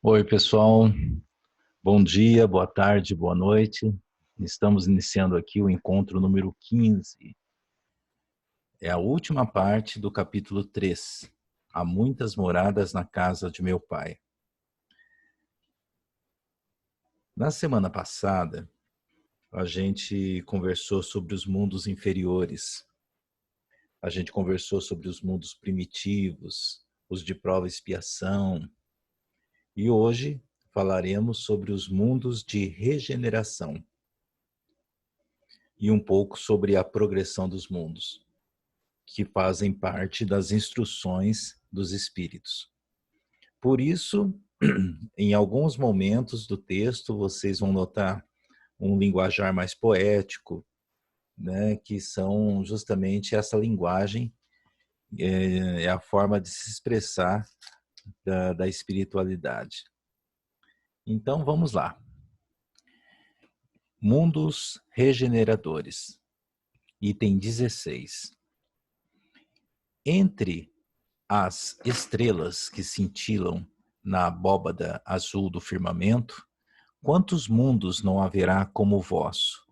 Oi, pessoal. Bom dia, boa tarde, boa noite. Estamos iniciando aqui o encontro número 15. É a última parte do capítulo 3. Há muitas moradas na casa de meu pai. Na semana passada, a gente conversou sobre os mundos inferiores. A gente conversou sobre os mundos primitivos, os de prova e expiação. E hoje falaremos sobre os mundos de regeneração e um pouco sobre a progressão dos mundos, que fazem parte das instruções dos espíritos. Por isso, em alguns momentos do texto, vocês vão notar um linguajar mais poético, né, que são justamente essa linguagem, é a forma de se expressar da espiritualidade. Então, vamos lá. Mundos regeneradores. Item 16. Entre as estrelas que cintilam na abóbada azul do firmamento, quantos mundos não haverá como o vosso,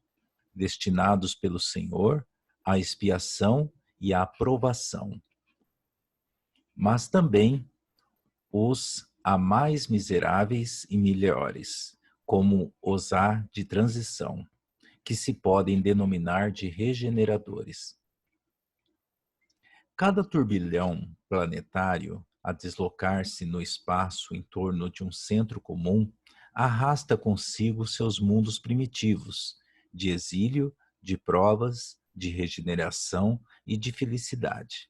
destinados pelo Senhor à expiação e à aprovação? Mas também os há mais miseráveis e melhores, como os há de transição, que se podem denominar de regeneradores. Cada turbilhão planetário, a deslocar-se no espaço em torno de um centro comum, arrasta consigo seus mundos primitivos, de exílio, de provas, de regeneração e de felicidade.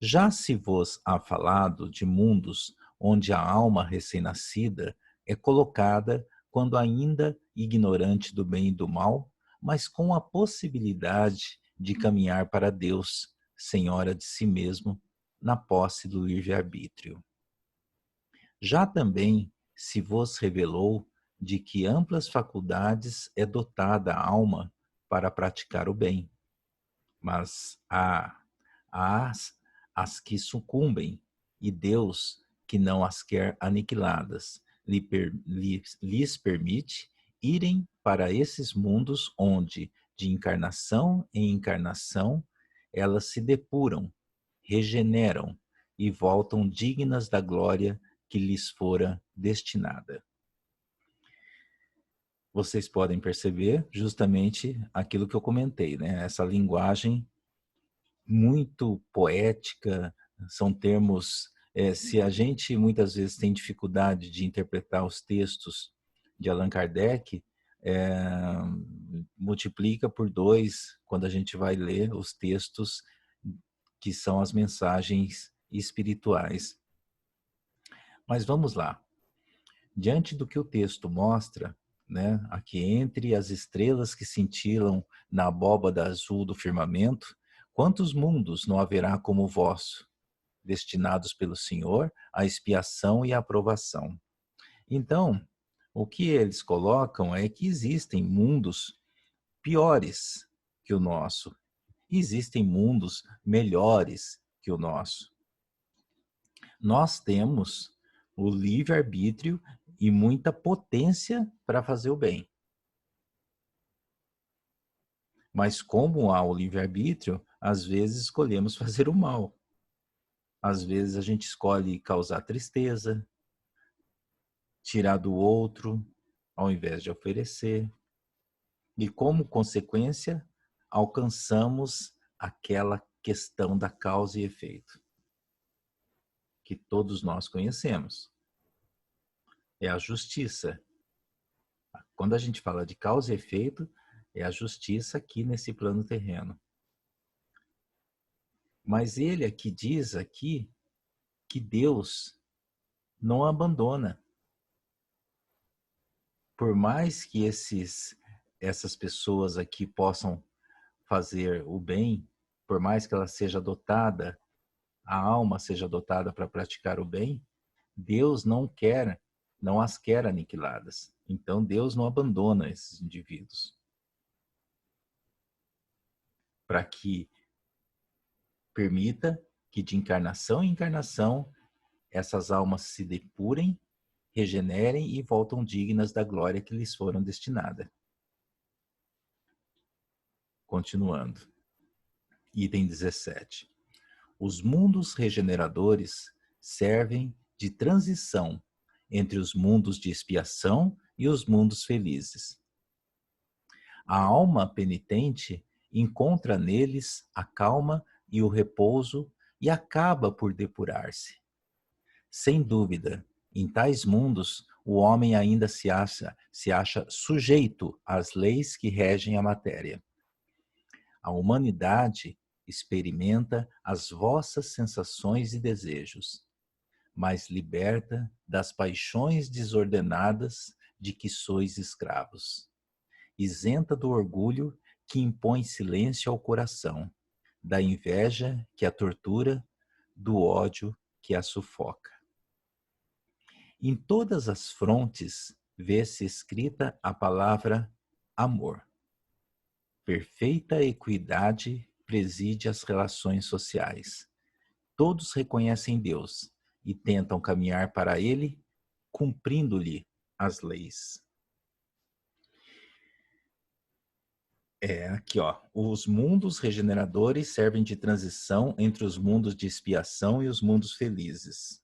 Já se vos há falado de mundos onde a alma recém-nascida é colocada quando ainda ignorante do bem e do mal, mas com a possibilidade de caminhar para Deus, senhora de si mesmo, na posse do livre-arbítrio. Já também se vos revelou de que amplas faculdades é dotada a alma para praticar o bem, mas há as que sucumbem, e Deus, que não as quer aniquiladas, lhes permite irem para esses mundos onde, de encarnação em encarnação, elas se depuram, regeneram e voltam dignas da glória que lhes fora destinada. Vocês podem perceber justamente aquilo que eu comentei, né? Essa linguagem muito poética, são termos. Se a gente muitas vezes tem dificuldade de interpretar os textos de Allan Kardec, é, multiplica por 2 quando a gente vai ler os textos que são as mensagens espirituais. Mas vamos lá. Diante do que o texto mostra, né, aqui entre as estrelas que cintilam na abóbada azul do firmamento, quantos mundos não haverá como o vosso, destinados pelo Senhor à expiação e à aprovação? Então, o que eles colocam é que existem mundos piores que o nosso, existem mundos melhores que o nosso. Nós temos o livre-arbítrio e muita potência para fazer o bem. Mas como há o livre-arbítrio, às vezes escolhemos fazer o mal. Às vezes a gente escolhe causar tristeza, tirar do outro, ao invés de oferecer. E como consequência, alcançamos aquela questão da causa e efeito, que todos nós conhecemos. É a justiça. Quando a gente fala de causa e efeito, é a justiça aqui nesse plano terreno. Mas ele aqui diz aqui que Deus não abandona. Por mais que essas pessoas aqui possam fazer o bem, por mais que ela seja dotada, a alma seja dotada para praticar o bem, Deus não as quer aniquiladas. Então Deus não abandona esses indivíduos. Para que permita que de encarnação em encarnação essas almas se depurem regenerem e voltam dignas da glória que lhes foram destinada. Continuando. Item 17. Os mundos regeneradores servem de transição entre os mundos de expiação e os mundos felizes. A alma penitente encontra neles a calma e o repouso e acaba por depurar-se. Sem dúvida, em tais mundos, o homem ainda se acha sujeito às leis que regem a matéria. A humanidade experimenta as vossas sensações e desejos, mas liberta das paixões desordenadas de que sois escravos. Isenta do orgulho que impõe silêncio ao coração, da inveja que a tortura, do ódio que a sufoca. Em todas as frontes vê-se escrita a palavra amor. Perfeita equidade preside as relações sociais. Todos reconhecem Deus e tentam caminhar para Ele, cumprindo-lhe as leis. Aqui, ó. Os mundos regeneradores servem de transição entre os mundos de expiação e os mundos felizes.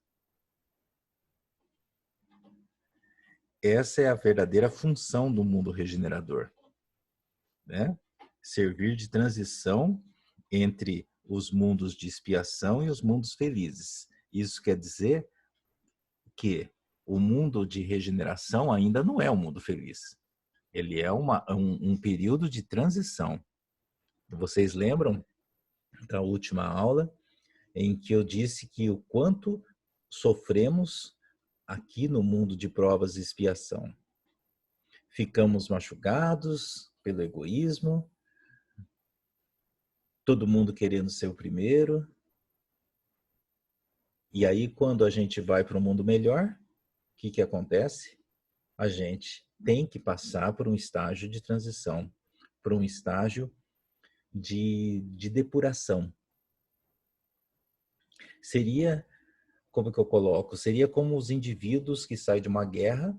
Essa é a verdadeira função do mundo regenerador, né? Servir de transição entre os mundos de expiação e os mundos felizes. Isso quer dizer que o mundo de regeneração ainda não é um mundo feliz. Ele é um período de transição. Vocês lembram da última aula em que eu disse que o quanto sofremos aqui no mundo de provas e expiação? Ficamos machucados pelo egoísmo, todo mundo querendo ser o primeiro. E aí, quando a gente vai para um mundo melhor, o que acontece? A gente tem que passar por um estágio de transição, por um estágio de depuração. Seria, como que eu coloco? Seria como os indivíduos que saem de uma guerra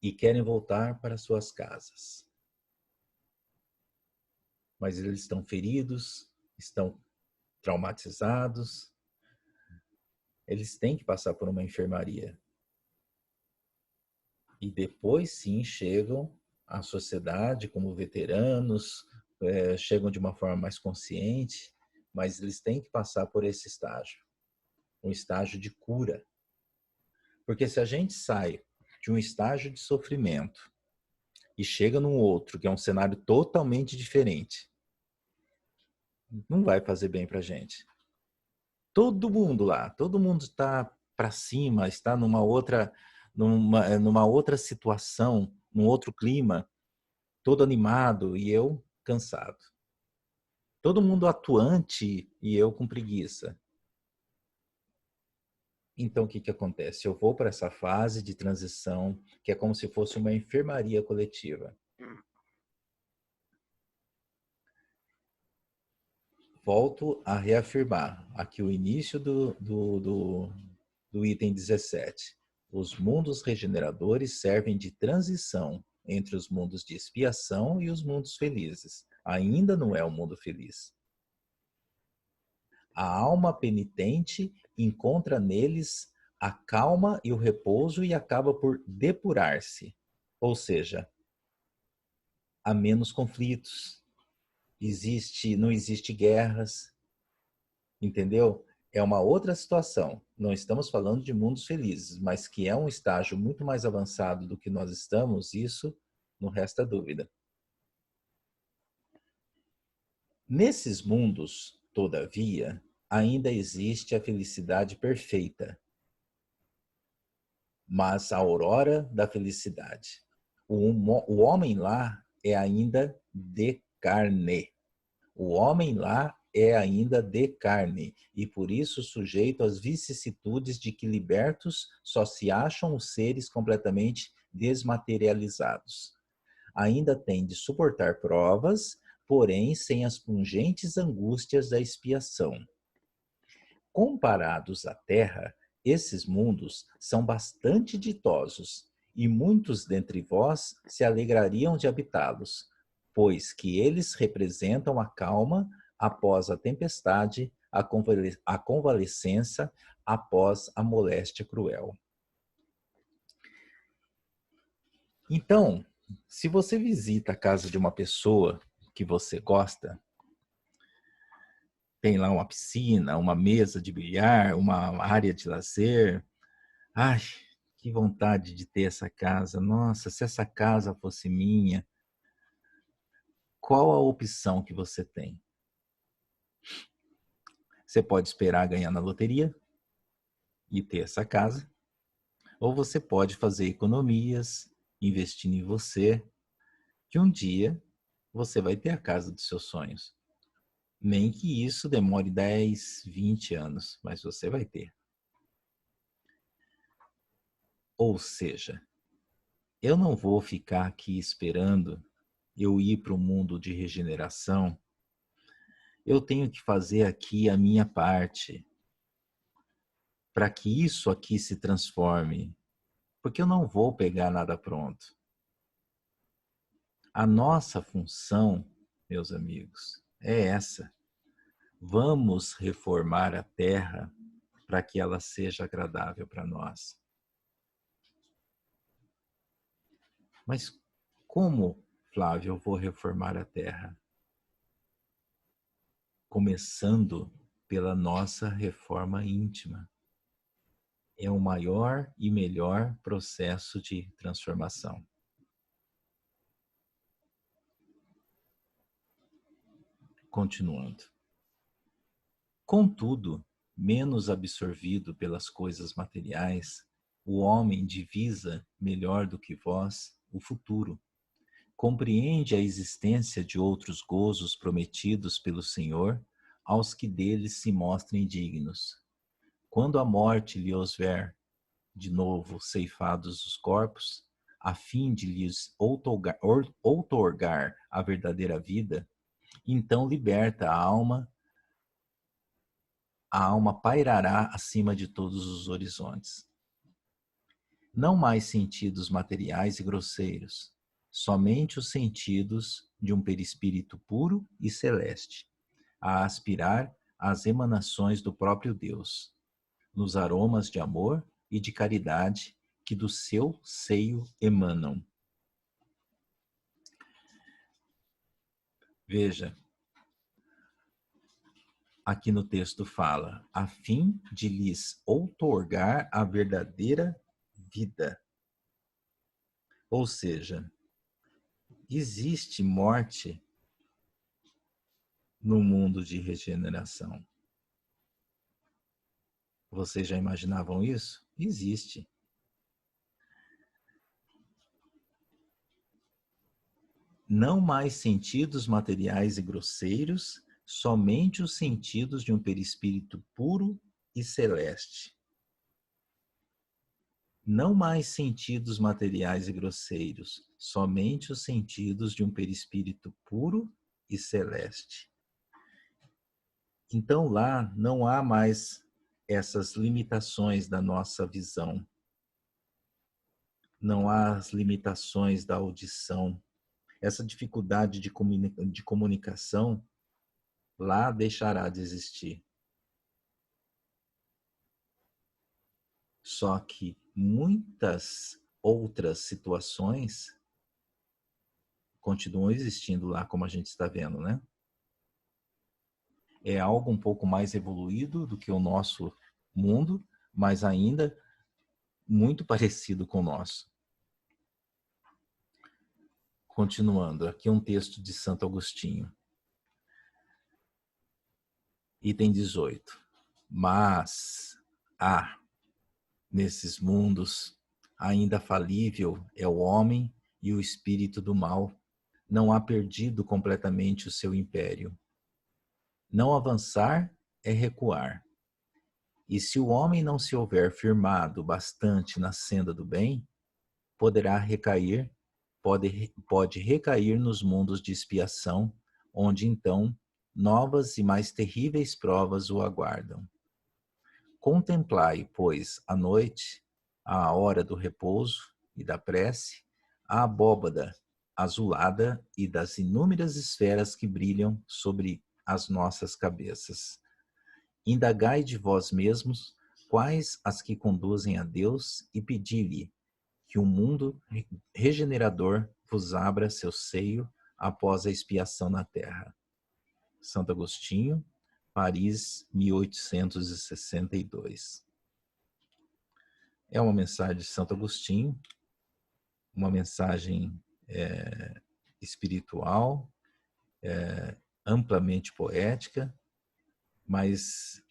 e querem voltar para suas casas. Mas eles estão feridos, estão traumatizados. Eles têm que passar por uma enfermaria. E depois, sim, chegam à sociedade como veteranos, chegam de uma forma mais consciente, mas eles têm que passar por esse estágio, um estágio de cura. Porque se a gente sai de um estágio de sofrimento e chega num outro, que é um cenário totalmente diferente, não vai fazer bem pra gente. Todo mundo lá, todo mundo está para cima, está numa outra situação, num outro clima, todo animado e eu cansado. Todo mundo atuante e eu com preguiça. Então, o que acontece? Eu vou para essa fase de transição, que é como se fosse uma enfermaria coletiva. Volto a reafirmar aqui o início do item 17. Os mundos regeneradores servem de transição entre os mundos de expiação e os mundos felizes. Ainda não é o mundo feliz. A alma penitente encontra neles a calma e o repouso e acaba por depurar-se. Ou seja, há menos conflitos. Não existe guerras, entendeu? É uma outra situação. Não estamos falando de mundos felizes, mas que é um estágio muito mais avançado do que nós estamos, isso não resta dúvida. Nesses mundos, todavia, ainda existe a felicidade perfeita, mas a aurora da felicidade. O homem lá é ainda de carne. O homem lá é ainda de carne e por isso sujeito às vicissitudes de que libertos só se acham os seres completamente desmaterializados. Ainda tem de suportar provas, porém sem as pungentes angústias da expiação. Comparados à terra, Esses mundos são bastante ditosos, e muitos dentre vós se alegrariam de habitá-los, pois que eles representam a calma após a tempestade, a convalescença após a moléstia cruel. Então, se você visita a casa de uma pessoa que você gosta, tem lá uma piscina, uma mesa de bilhar, uma área de lazer. Ai, que vontade de ter essa casa. Nossa, se essa casa fosse minha, qual a opção que você tem? Você pode esperar ganhar na loteria e ter essa casa, ou você pode fazer economias, investindo em você, que um dia você vai ter a casa dos seus sonhos. Nem que isso demore 10, 20 anos, mas você vai ter. Ou seja, eu não vou ficar aqui esperando eu ir para o mundo de regeneração. Eu tenho que fazer aqui a minha parte para que isso aqui se transforme, porque eu não vou pegar nada pronto. A nossa função, meus amigos, é essa. Vamos reformar a Terra para que ela seja agradável para nós. Mas como, Flávio, eu vou reformar a Terra? Começando pela nossa reforma íntima. É o maior e melhor processo de transformação. Continuando. Contudo, menos absorvido pelas coisas materiais, o homem divisa melhor do que vós o futuro. Compreende a existência de outros gozos prometidos pelo Senhor aos que deles se mostrem dignos. Quando a morte lhe houver de novo ceifados os corpos, a fim de lhes outorgar a verdadeira vida, então liberta a alma pairará acima de todos os horizontes. Não mais sentidos materiais e grosseiros, somente os sentidos de um perispírito puro e celeste, a aspirar às emanações do próprio Deus, nos aromas de amor e de caridade que do seu seio emanam. Veja, aqui no texto fala, a fim de lhes outorgar a verdadeira vida. Ou seja, existe morte no mundo de regeneração. Vocês já imaginavam isso? Existe. Não mais sentidos materiais e grosseiros, somente os sentidos de um perispírito puro e celeste. Não mais sentidos materiais e grosseiros, somente os sentidos de um perispírito puro e celeste. Então lá não há mais essas limitações da nossa visão. Não há as limitações da audição. Essa dificuldade de comunicação lá deixará de existir. Só que muitas outras situações continuam existindo lá, como a gente está vendo, né? É algo um pouco mais evoluído do que o nosso mundo, mas ainda muito parecido com o nosso. Continuando, aqui um texto de Santo Agostinho. Item 18. Mas há, nesses mundos, ainda falível é o homem e o espírito do mal. Não há perdido completamente o seu império. Não avançar é recuar. E se o homem não se houver firmado bastante na senda do bem, poderá recair, pode recair nos mundos de expiação, onde então novas e mais terríveis provas o aguardam. Contemplai, pois, à noite, à hora do repouso e da prece, a abóbada azulada e das inúmeras esferas que brilham sobre as nossas cabeças. Indagai de vós mesmos quais as que conduzem a Deus e pedi-lhe que o mundo regenerador vos abra seu seio após a expiação na terra. Santo Agostinho, Paris, 1862. É uma mensagem de Santo Agostinho, uma mensagem espiritual, amplamente poética, mas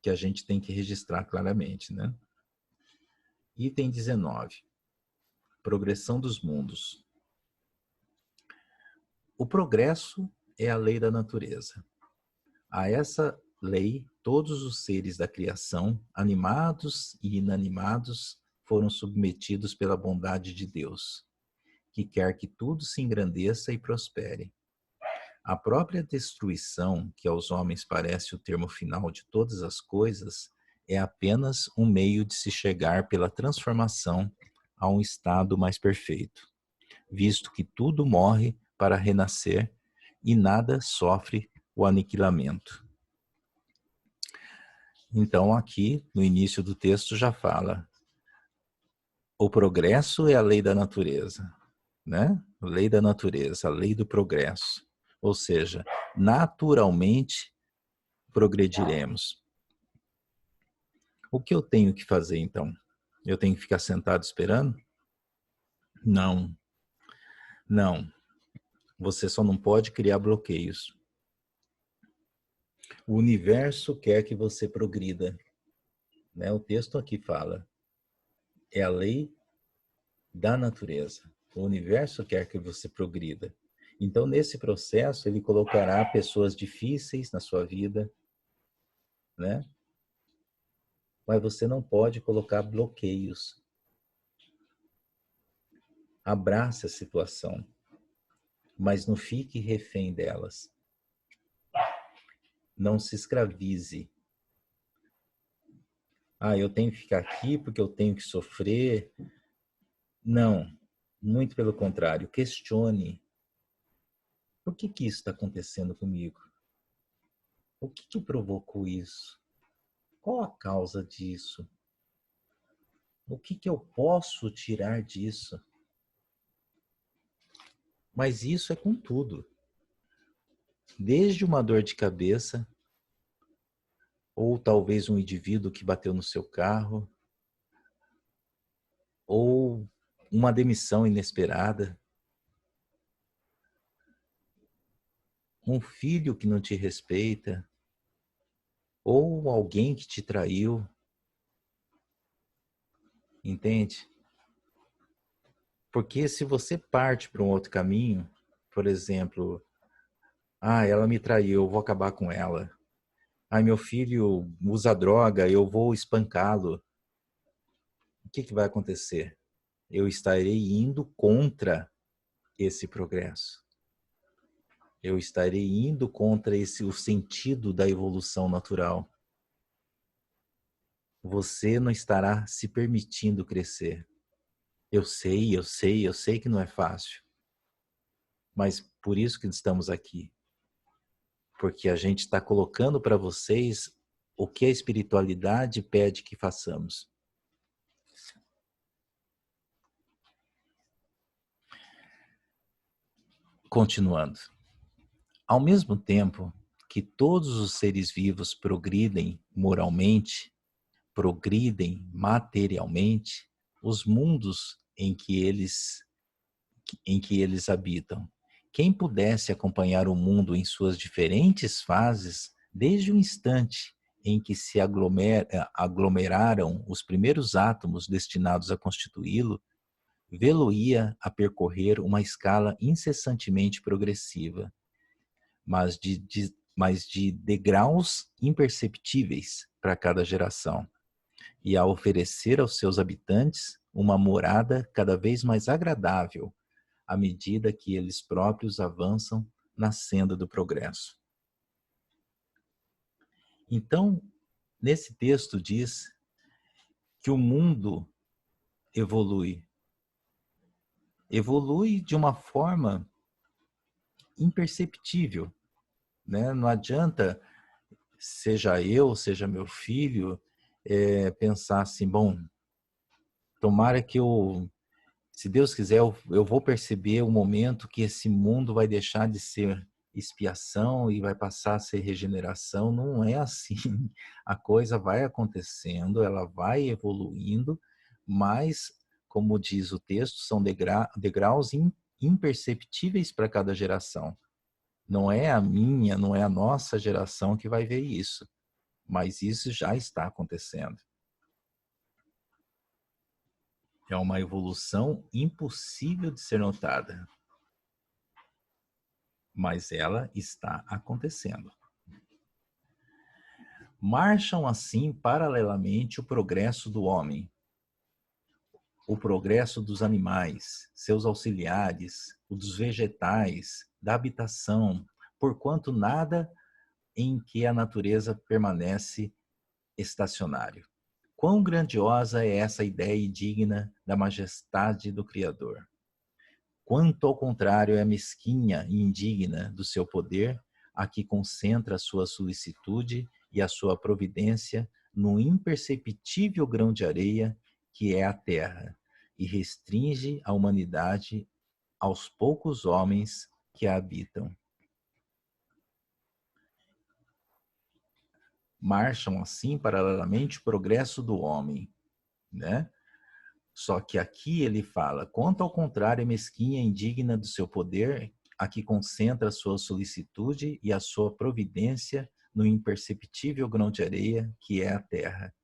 que a gente tem que registrar claramente, né? Item 19. Progressão dos mundos. O progresso é a lei da natureza. A essa lei, todos os seres da criação, animados e inanimados, foram submetidos pela bondade de Deus, que quer que tudo se engrandeça e prospere. A própria destruição, que aos homens parece o termo final de todas as coisas, é apenas um meio de se chegar pela transformação a um estado mais perfeito, visto que tudo morre para renascer e nada sofre o aniquilamento. Então, aqui, no início do texto, já fala: o progresso é a lei da natureza, né? A lei da natureza, a lei do progresso. Ou seja, naturalmente progrediremos. O que eu tenho que fazer, então? Eu tenho que ficar sentado esperando? Não, não. Você só não pode criar bloqueios. O universo quer que você progrida, né? O texto aqui fala, é a lei da natureza. O universo quer que você progrida. Então, nesse processo, ele colocará pessoas difíceis na sua vida, né? Mas você não pode colocar bloqueios. Abrace a situação, mas não fique refém delas. Não se escravize. Eu tenho que ficar aqui porque eu tenho que sofrer. Não, muito pelo contrário. Questione. Por que isso está acontecendo comigo? O que provocou isso? Qual a causa disso? O que eu posso tirar disso? Mas isso é com tudo. Desde uma dor de cabeça, ou talvez um indivíduo que bateu no seu carro, ou uma demissão inesperada, um filho que não te respeita, ou alguém que te traiu, entende? Porque se você parte para um outro caminho, por exemplo, ela me traiu, eu vou acabar com ela. Meu filho usa droga, eu vou espancá-lo. O que vai acontecer? Eu estarei indo contra esse progresso. Eu estarei indo contra o sentido da evolução natural. Você não estará se permitindo crescer. Eu sei que não é fácil. Mas por isso que estamos aqui. Porque a gente está colocando para vocês o que a espiritualidade pede que façamos. Continuando. Ao mesmo tempo que todos os seres vivos progridem moralmente, progridem materialmente, os mundos em que eles habitam. Quem pudesse acompanhar o mundo em suas diferentes fases, desde o instante em que se aglomeraram os primeiros átomos destinados a constituí-lo, vê-lo-ia a percorrer uma escala incessantemente progressiva, mas de degraus imperceptíveis para cada geração, e a oferecer aos seus habitantes uma morada cada vez mais agradável à medida que eles próprios avançam na senda do progresso. Então, Nesse texto diz que o mundo evolui. Evolui de uma forma imperceptível, né? Não adianta, seja eu, seja meu filho, pensar assim, bom, tomara que se Deus quiser, eu vou perceber o momento que esse mundo vai deixar de ser expiação e vai passar a ser regeneração. Não é assim. A coisa vai acontecendo, ela vai evoluindo, mas, como diz o texto, são degraus imperceptíveis para cada geração. Não é a minha, não é a nossa geração que vai ver isso, mas isso já está acontecendo. É uma evolução impossível de ser notada, mas ela está acontecendo. Marcham assim paralelamente o progresso do homem, o progresso dos animais, seus auxiliares, o dos vegetais, da habitação, porquanto nada em que a natureza permanece estacionário. Quão grandiosa é essa ideia e digna da majestade do Criador! Quanto ao contrário é mesquinha e indigna do seu poder, a que concentra a sua solicitude e a sua providência no imperceptível grão de areia que é a terra, e restringe a humanidade aos poucos homens que a habitam. Marcham assim paralelamente o progresso do homem, né? Só que aqui ele fala, quanto ao contrário, é mesquinha e indigna do seu poder, a que concentra a sua solicitude e a sua providência no imperceptível grão de areia que é a terra,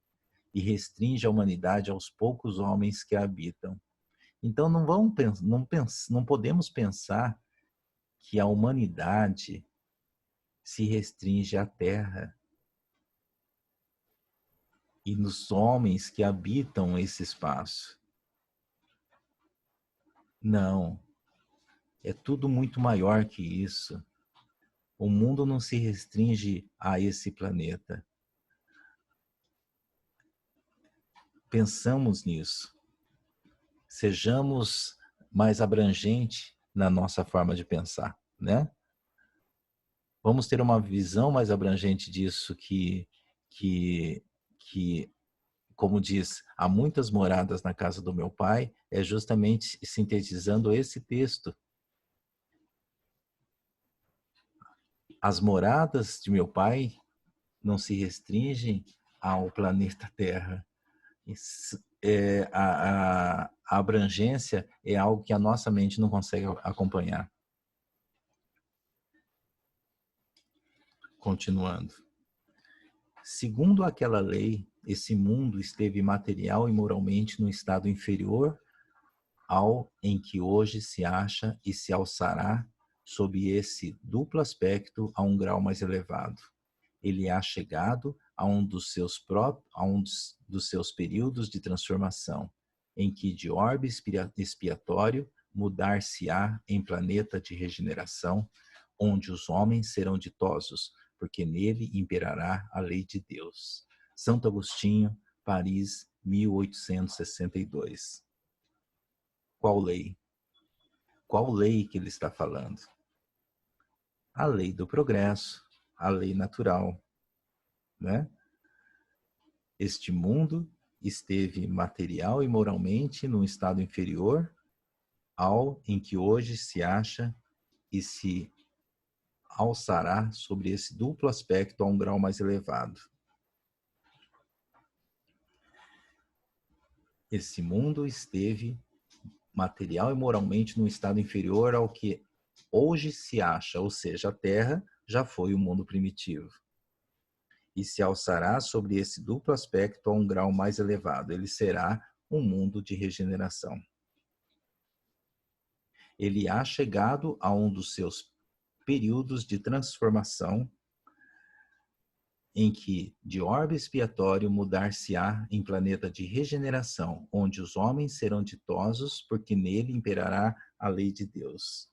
e restringe a humanidade aos poucos homens que a habitam. Então não podemos pensar que a humanidade se restringe à terra e nos homens que habitam esse espaço. Não, é tudo muito maior que isso. O mundo não se restringe a esse planeta. Pensamos nisso. Sejamos mais abrangentes na nossa forma de pensar, né? Vamos ter uma visão mais abrangente disso que como diz, há muitas moradas na casa do meu pai, é justamente sintetizando esse texto. As moradas de meu pai não se restringem ao planeta Terra. A abrangência é algo que a nossa mente não consegue acompanhar. Continuando. Segundo aquela lei, esse mundo esteve material e moralmente no estado inferior ao em que hoje se acha e se alçará sob esse duplo aspecto a um grau mais elevado. Ele há chegado a um dos seus períodos de transformação, em que de orbe expiatório mudar-se-á em planeta de regeneração, onde os homens serão ditosos, porque nele imperará a lei de Deus. Santo Agostinho, Paris, 1862. Qual lei? Qual lei que ele está falando? A lei do progresso, a lei natural, né? Este mundo esteve material e moralmente num estado inferior ao em que hoje se acha e se alçará sobre esse duplo aspecto a um grau mais elevado. Esse mundo esteve material e moralmente num estado inferior ao que hoje se acha, ou seja, a Terra já foi o mundo primitivo. E se alçará sobre esse duplo aspecto a um grau mais elevado. Ele será um mundo de regeneração. Ele há chegado a um dos seus períodos de transformação em que, de orbe expiatório, mudar-se-á em planeta de regeneração, onde os homens serão ditosos, porque nele imperará a lei de Deus.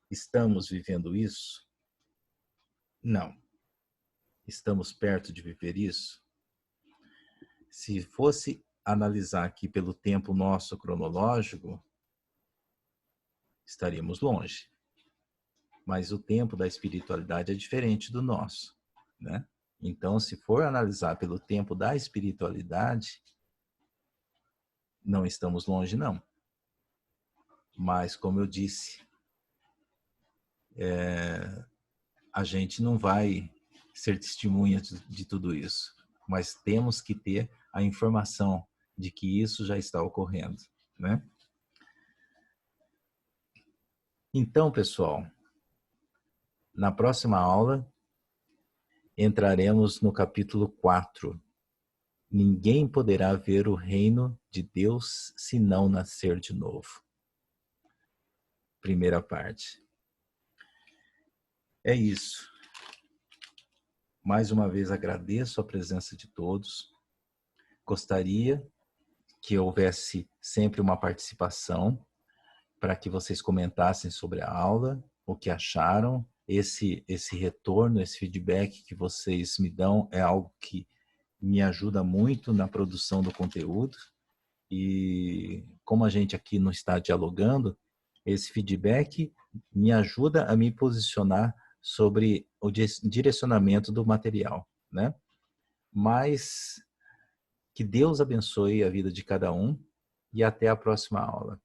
Estamos vivendo isso? Não. Estamos perto de viver isso? Se fosse analisar aqui pelo tempo nosso cronológico, estaríamos longe. Mas o tempo da espiritualidade é diferente do nosso, né? Então, se for analisar pelo tempo da espiritualidade, não estamos longe, não. Mas, como eu disse, a gente não vai ser testemunha de tudo isso. Mas temos que ter a informação de que isso já está ocorrendo, né? Então, pessoal, na próxima aula, entraremos no capítulo 4. Ninguém poderá ver o reino de Deus se não nascer de novo. Primeira parte. É isso. Mais uma vez agradeço a presença de todos. Gostaria que houvesse sempre uma participação para que vocês comentassem sobre a aula, o que acharam. Esse retorno, esse feedback que vocês me dão é algo que me ajuda muito na produção do conteúdo. E como a gente aqui não está dialogando, esse feedback me ajuda a me posicionar sobre o direcionamento do material, né? Mas que Deus abençoe a vida de cada um e até a próxima aula.